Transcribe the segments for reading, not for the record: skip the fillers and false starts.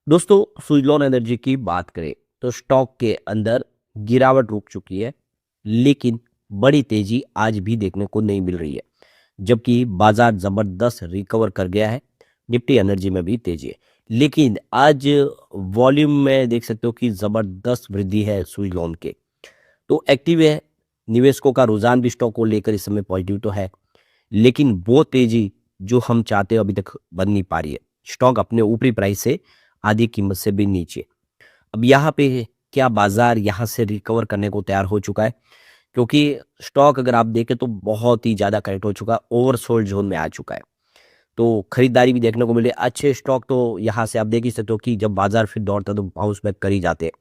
दोस्तों, सुज़लॉन एनर्जी की बात करें तो स्टॉक के अंदर गिरावट रुक चुकी है, लेकिन बड़ी तेजी आज भी देखने को नहीं मिल रही है। जबकि बाजार जबरदस्त रिकवर कर गया है, निफ्टी एनर्जी में भी तेजी है। लेकिन आज वॉल्यूम में देख सकते हो कि जबरदस्त वृद्धि है सुज़लॉन के। तो एक्टिव है, निवेशकों का रुझान भी स्टॉक को लेकर इस समय पॉजिटिव तो है, लेकिन वो तेजी जो हम चाहते हैं अभी तक बन नहीं पा रही है। स्टॉक अपने ऊपरी प्राइस से आधी कीमत से भी नीचे। अब यहाँ पे क्या बाजार यहाँ से रिकवर करने को तैयार हो चुका है? क्योंकि स्टॉक अगर आप देखें तो बहुत ही ज़्यादा करेक्ट हो चुका है, ओवरसोल्ड जोन में आ चुका है। तो खरीदारी भी देखने को मिले। अच्छे स्टॉक तो यहाँ से आप देख ही सकते हो कि जब बाजार फिर दौड़ता है तो बाउंस बैक कर ही जाते हैं।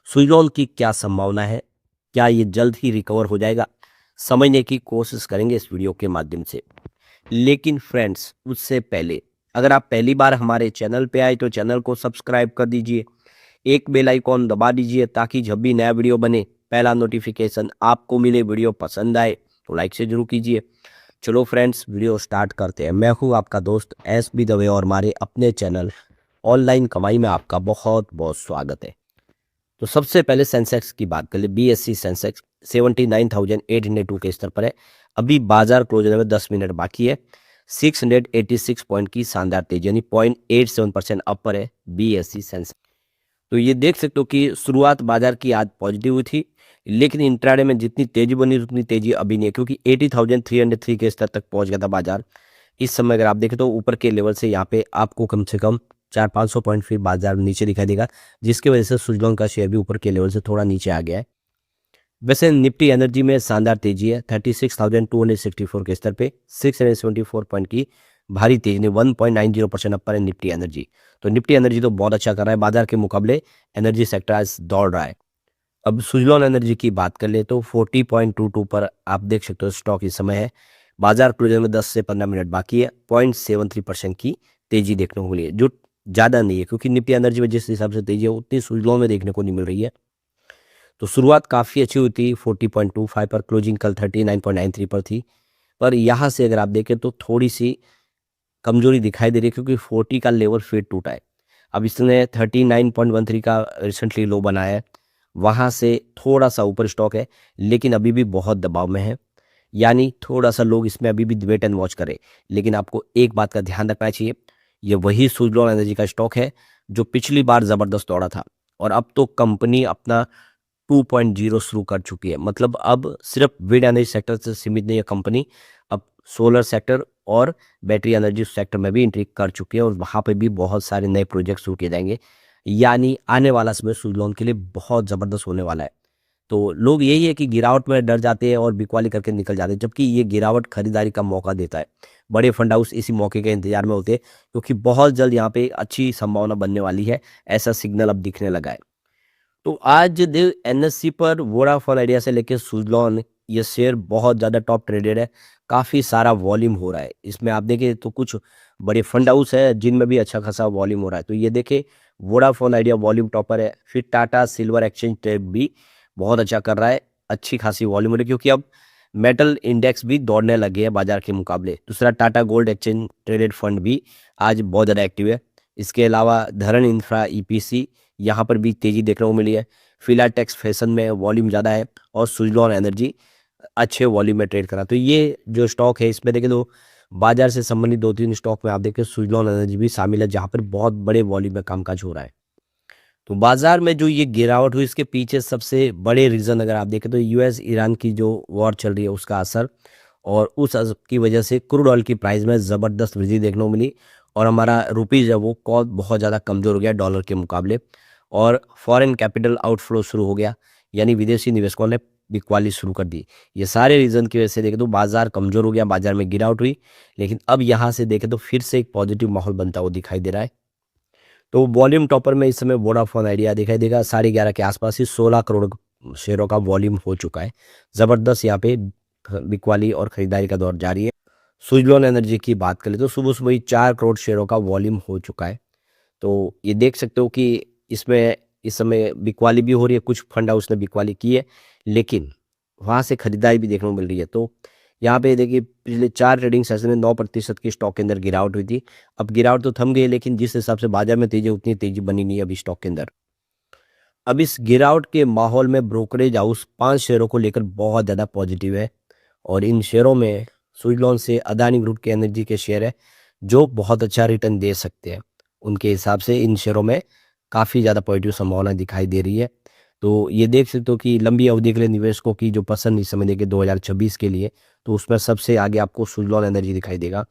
सुइलॉन की क्या संभावना है? क्या ये जल्द ही रिकवर हो जाएगा? समझने की कोशिश करेंगे इस वीडियो के माध्यम से। लेकिन फ्रेंड्स, उससे पहले अगर आप पहली बार हमारे चैनल पे आए तो चैनल को सब्सक्राइब कर दीजिए, एक बेल आइकॉन दबा दीजिए ताकि जब भी नया वीडियो बने पहला नोटिफिकेशन आपको मिले। वीडियो पसंद आए तो लाइक से जरूर कीजिए। चलो फ्रेंड्स, वीडियो स्टार्ट करते हैं। मैं हूँ आपका दोस्त एस बी दवे और हमारे अपने चैनल ऑनलाइन कमाई में आपका बहुत बहुत स्वागत है। तो सबसे पहले सेंसेक्स की बात कर ले। बीएससी सेंसेक्स 79,802 के स्तर पर है। अभी बाजार क्लोज होने में 10 मिनट बाकी है। 686 पॉइंट की शानदार तेजी यानी 0.87% अपर है बीएससी सेंसेक्स। तो ये देख सकते हो कि शुरुआत बाजार की आज पॉजिटिव हुई थी, लेकिन इंट्राडे में जितनी तेजी बनी उतनी तेजी अभी नहीं है, क्योंकि 80,303 के स्तर तक पहुंच गया था बाजार। इस समय अगर आप देखें तो ऊपर के लेवल से यहाँ पे आपको कम से कम 400-500 पॉइंट फिर बाजार नीचे दिखाई देगा, जिसकी वजह से सुजलॉन का शेयर भी ऊपर के लेवल से थोड़ा नीचे आ गया है। वैसे निफ्टी एनर्जी में शानदार तेजी है। 36,264 के स्तर पे 674 पॉइंट की भारी तेजी ने 1.90% अपर है निफ्टी एनर्जी। तो निफ्टी एनर्जी तो बहुत अच्छा कर रहा है, बाजार के मुकाबले एनर्जी सेक्टर आज दौड़ रहा है। अब सुजलॉन एनर्जी की बात कर ले तो 40.22 पर आप देख सकते हो स्टॉक इस समय है। बाजार क्लोजर में 10 से 15 मिनट बाकी है। 0.73% की तेजी देखने को मिली है, जो ज़्यादा नहीं है, क्योंकि निफ्टी एनर्जी में जिस हिसाब से तेजी है उतनी सुजलॉन में देखने को नहीं मिल रही है। तो शुरुआत काफ़ी अच्छी हुई थी 40.25 पर, क्लोजिंग कल 39.93 पर थी। पर यहाँ से अगर आप देखें तो थोड़ी सी कमजोरी दिखाई दे रही है, क्योंकि 40 का लेवल फिर टूटा है। अब इसने 39.13 का रिसेंटली लो बनाया है, वहाँ से थोड़ा सा ऊपर स्टॉक है, लेकिन अभी भी बहुत दबाव में है। यानी थोड़ा सा लोग इसमें अभी भी वेट एंड वॉच करें। लेकिन आपको एक बात का ध्यान रखना चाहिए, ये वही सुज़लॉन एनर्जी का स्टॉक है जो पिछली बार ज़बरदस्त दौड़ा था, और अब तो कंपनी अपना 2.0 शुरू कर चुकी है। मतलब अब सिर्फ विंड एनर्जी सेक्टर से सीमित नहीं है कंपनी, अब सोलर सेक्टर और बैटरी एनर्जी सेक्टर में भी एंट्री कर चुकी है, और वहाँ पे भी बहुत सारे नए प्रोजेक्ट शुरू किए जाएंगे। यानी आने वाला समय सुज़लॉन के लिए बहुत ज़बरदस्त होने वाला है। तो लोग यही है कि गिरावट में डर जाते हैं और बिकवाली करके निकल जाते हैं, जबकि ये गिरावट खरीदारी का मौका देता है। बड़े फंड हाउस इसी मौके के इंतजार में होते हैं, क्योंकि बहुत जल्द यहाँ पे अच्छी संभावना बनने वाली है, ऐसा सिग्नल अब दिखने लगा है। तो आज एनएससी पर वोडाफोन आइडिया से लेके सुज़लॉन, ये शेयर बहुत ज़्यादा टॉप ट्रेडेड है। काफ़ी सारा वॉल्यूम हो रहा है इसमें। आप देखें तो कुछ बड़े फंड हाउस है जिनमें भी अच्छा खासा वॉल्यूम हो रहा है। तो ये देखें, वोडाफोन आइडिया वॉल्यूम टॉपर है। फिर टाटा सिल्वर एक्सचेंज ट्रेड भी बहुत अच्छा कर रहा है, अच्छी खासी वॉल्यूम हो रही है, क्योंकि अब मेटल इंडेक्स भी दौड़ने लगे हैं बाजार के मुकाबले। दूसरा, Tata gold exchange traded fund भी आज बहुत ज़्यादा एक्टिव है। इसके अलावा धरन इंफ्रा ईपीसी, यहाँ पर भी तेजी देखने को मिली है। फिलाटेक्स फैशन में वॉल्यूम ज़्यादा है, और सुज़लॉन एनर्जी अच्छे वॉल्यूम में ट्रेड करा। तो ये जो स्टॉक है इसमें देखें तो बाजार से संबंधित 2-3 स्टॉक में आप देखें सुज़लॉन एनर्जी भी शामिल है, जहाँ पर बहुत बड़े वॉल्यूम में कामकाज हो रहा है। तो बाजार में जो ये गिरावट हुई, इसके पीछे सबसे बड़े रीज़न अगर आप देखें तो यूएस ईरान की जो वॉर चल रही है उसका असर, और उस असर की वजह से क्रूड ऑयल की प्राइस में ज़बरदस्त वृद्धि देखने को मिली, और हमारा रुपीज़ है वो कॉल बहुत ज़्यादा कमज़ोर हो गया डॉलर के मुकाबले, और फॉरेन कैपिटल आउटफ्लो शुरू हो गया, यानी विदेशी निवेशकों ने बिकवाली शुरू कर दी। ये सारे रीज़न की वजह से देखें तो बाजार कमज़ोर हो गया, बाजार में गिरावट हुई। लेकिन अब यहाँ से देखें तो फिर से एक पॉजिटिव माहौल बनता हुआ दिखाई दे रहा है। तो वॉल्यूम टॉपर में इस समय वोडाफोन आइडिया दिखाई देगा। 11:30 के आसपास ही 16 करोड़ शेयरों का वॉल्यूम हो चुका है। ज़बरदस्त यहाँ पे बिकवाली और खरीदारी का दौर जारी है। सुज़लॉन एनर्जी की बात करें तो सुबह सुबह ही 4 करोड़ शेयरों का वॉल्यूम हो चुका है। तो ये देख सकते हो कि इसमें इस समय बिकवाली भी हो रही है, कुछ फंड हाउस ने बिकवाली की है, लेकिन वहाँ से खरीदारी भी देखने को मिल रही है। तो यहाँ पे देखिए पिछले 4 ट्रेडिंग सेशन में 9% की स्टॉक के अंदर गिरावट हुई थी। अब गिरावट तो थम गई, लेकिन जिस हिसाब से बाजार में तेजी उतनी तेजी बनी नहीं है अभी स्टॉक के अंदर। अब इस गिरावट के माहौल में ब्रोकरेज हाउस 5 शेयरों को लेकर बहुत ज़्यादा पॉजिटिव है, और इन शेयरों में सुजलॉन से अदानी ग्रुप के एनर्जी के शेयर है जो बहुत अच्छा रिटर्न दे सकते हैं। उनके हिसाब से इन शेयरों में काफ़ी ज़्यादा पॉजिटिव संभावना दिखाई दे रही है। तो ये देख सकते हो कि लंबी अवधि के लिए निवेशकों की जो पसंद इस समय देखिए 2026 के लिए, तो उसमें सबसे आगे आपको सुजलॉन एनर्जी दिखाई देगा।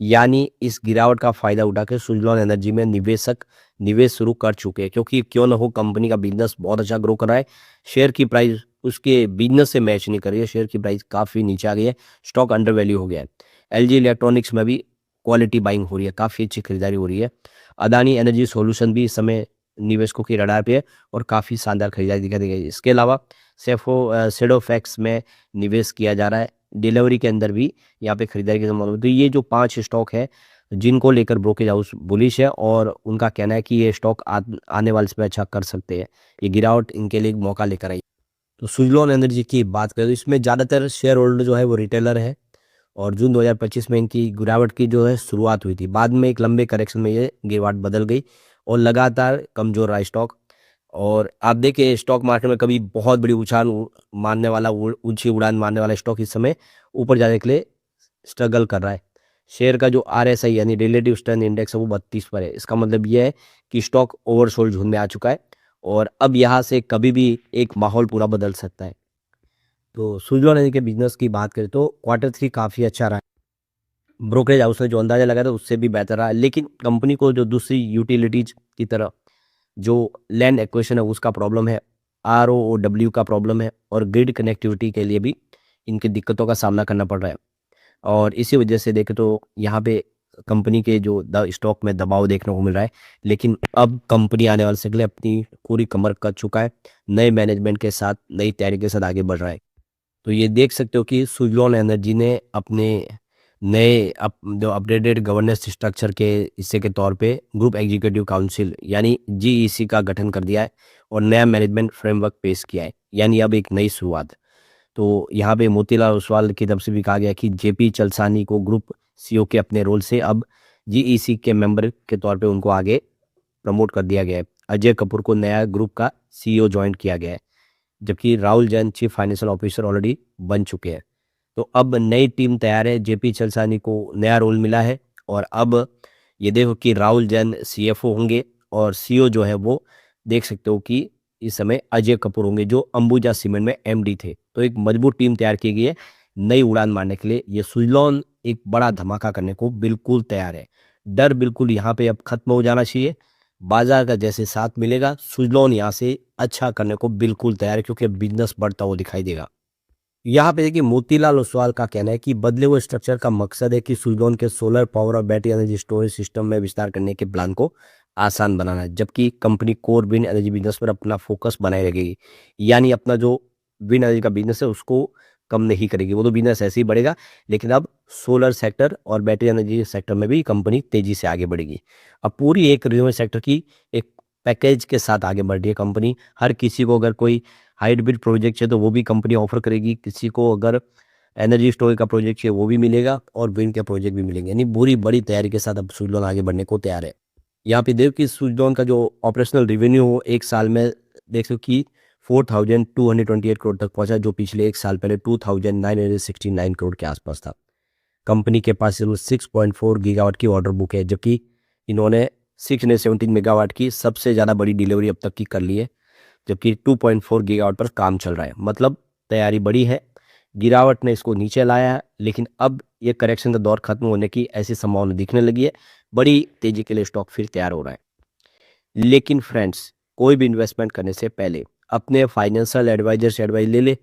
यानी इस गिरावट का फायदा उठा के सुजलॉन एनर्जी में निवेशक निवेश शुरू कर चुके हैं, क्योंकि क्यों ना हो कंपनी का बिजनेस बहुत अच्छा ग्रो कर रहा है। शेयर की प्राइस उसके बिजनेस से मैच नहीं कर रही है, शेयर की प्राइस काफ़ी नीचे आ गई है, स्टॉक अंडर वैल्यू हो गया है। एलजी इलेक्ट्रॉनिक्स में भी क्वालिटी बाइंग हो रही है, काफ़ी अच्छी खरीदारी हो रही है। अदानी एनर्जी सॉल्यूशन भी इस समय निवेशकों की रडार पे है और काफ़ी शानदार खरीदारी दिखाई दी गई है। इसके अलावा सेडोफैक्स में निवेश किया जा रहा है। डिलीवरी के अंदर भी यहाँ पे खरीदारी की संभावना है। तो ये जो 5 स्टॉक है जिनको लेकर ब्रोकरेज हाउस बुलिश है, और उनका कहना है कि ये स्टॉक आने वाले समय अच्छा कर सकते हैं। ये गिरावट इनके लिए एक मौका लेकर आई। तो सुजलॉन एनर्जी की बात करें तो इसमें ज़्यादातर शेयर होल्डर जो है वो रिटेलर है, और जून 2025 में इनकी गिरावट की जो है शुरुआत हुई थी। बाद में एक लंबे करेक्शन में ये गिरावट बदल गई और लगातार कमज़ोर रहा स्टॉक। और आप देखिए स्टॉक मार्केट में कभी बहुत बड़ी मारने वाला ऊंची उड़ान मारने वाला स्टॉक इस समय ऊपर जाने के लिए स्ट्रगल कर रहा है। शेयर का जो आरएसआई यानी रिलेटिव स्ट्रेंथ इंडेक्स है वो 32 पर है। इसका मतलब ये है कि स्टॉक ओवरसोल्ड जोन में आ चुका है, और अब यहाँ से कभी भी एक माहौल पूरा बदल सकता है। तो सुजलॉन एनर्जी के बिजनेस की बात करें तो Q3 काफ़ी अच्छा रहा है। ब्रोकरेज हाउस ने जो अंदाजा लगाया था उससे भी बेहतर रहा है, लेकिन कंपनी को जो दूसरी यूटिलिटीज की तरह जो लैंड एक्विजिशन है उसका प्रॉब्लम है, ROW का प्रॉब्लम है, और ग्रिड कनेक्टिविटी के लिए भी इनकी दिक्कतों का सामना करना पड़ रहा है। और इसी वजह से देखें तो यहाँ पे कंपनी के जो स्टॉक में दबाव देखने को मिल रहा है, लेकिन अब कंपनी आने वाले से अगले अपनी पूरी कमर कस चुका है, नए मैनेजमेंट के साथ नई तैयारी के साथ आगे बढ़ रहा है। तो ये देख सकते हो कि सुजलॉन एनर्जी ने अपने नए जो अपडेटेड गवर्नेंस स्ट्रक्चर के हिस्से के तौर पे ग्रुप एग्जीक्यूटिव काउंसिल यानी GEC का गठन कर दिया है, और नया मैनेजमेंट फ्रेमवर्क पेश किया है, यानी अब एक नई शुरुआत। तो यहाँ पे मोतीलाल ओसवाल की तरफ से भी कहा गया कि JP चलसानी को ग्रुप CEO के अपने रोल से अब GEC के मेंबर के तौर पे उनको आगे प्रमोट कर दिया गया है। अजय कपूर को नया ग्रुप का CEO ज्वाइन किया गया है, जबकि Rahul Jain chief financial officer already बन चुके हैं। तो अब नई टीम तैयार है, JP चलसानी को नया रोल मिला है, और अब ये देखो कि राहुल जैन CFO होंगे, और CEO जो है वो देख सकते हो कि इस समय अजय कपूर होंगे जो अंबुजा सीमेंट में MD थे। तो एक मजबूत टीम तैयार की गई है नई उड़ान मारने के लिए। ये सुजलॉन एक बड़ा धमाका करने को बिल्कुल तैयार है। डर बिल्कुल यहाँ पे अब खत्म हो जाना चाहिए। बाजार का जैसे साथ मिलेगा, सुजलॉन यहाँ से अच्छा करने को बिल्कुल तैयार है, क्योंकि बिजनेस बढ़ता हुआ दिखाई देगा। यहाँ पे देखिए मोतीलाल ओसवाल का कहना है कि बदले हुए स्ट्रक्चर का मकसद है कि सुजलॉन के सोलर पावर और बैटरी एनर्जी स्टोरेज सिस्टम में विस्तार करने के प्लान को आसान बनाना है, जबकि company core wind energy business पर अपना फोकस बनाए रखेगी। यानी अपना जो विंड एनर्जी का बिजनेस है उसको कम नहीं करेगी, वो तो बिजनेस ऐसे ही बढ़ेगा, लेकिन अब सोलर सेक्टर और बैटरी एनर्जी सेक्टर में भी कंपनी तेजी से आगे बढ़ेगी। अब पूरी एक रिन्यूएबल सेक्टर की एक पैकेज के साथ आगे बढ़ रही है कंपनी। हर किसी को अगर कोई हाइब्रिड प्रोजेक्ट है तो वो भी कंपनी ऑफर करेगी, किसी को अगर एनर्जी स्टोरेज का प्रोजेक्ट है वो भी मिलेगा, और विंड के प्रोजेक्ट भी मिलेंगे। यानी पूरी बड़ी तैयारी के साथ अब सुजलॉन आगे बढ़ने को तैयार है। यहाँ पे देखो कि सुजलॉन का जो ऑपरेशनल रेवेन्यू हो एक साल में देख सको कि 4,228 करोड़ तक पहुंचा, जो पिछले एक साल पहले 2,969 करोड़ के आसपास था। कंपनी के पास 6.4 गीगावाट की ऑर्डर बुक है, जबकि इन्होंने 617 मेगावाट की सबसे ज़्यादा बड़ी डिलीवरी अब तक की कर ली है, जबकि 2.4 गीगावाट पर काम चल रहा है। मतलब तैयारी बड़ी है। गिरावट ने इसको नीचे लाया है, लेकिन अब ये करेक्शन का दौर खत्म होने की ऐसी संभावना दिखने लगी है। बड़ी तेजी के लिए स्टॉक फिर तैयार हो रहा है। लेकिन फ्रेंड्स, कोई भी इन्वेस्टमेंट करने से पहले अपने फाइनेंशियल एडवाइजर से एडवाइस ले ले,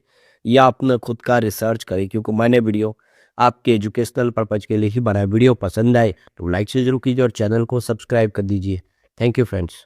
या अपना खुद का रिसर्च करें, क्योंकि मैंने वीडियो आपके एजुकेशनल पर्पज के लिए ही बनाया। वीडियो पसंद आए तो लाइक से जरूर कीजिए और चैनल को सब्सक्राइब कर दीजिए। Thank you friends.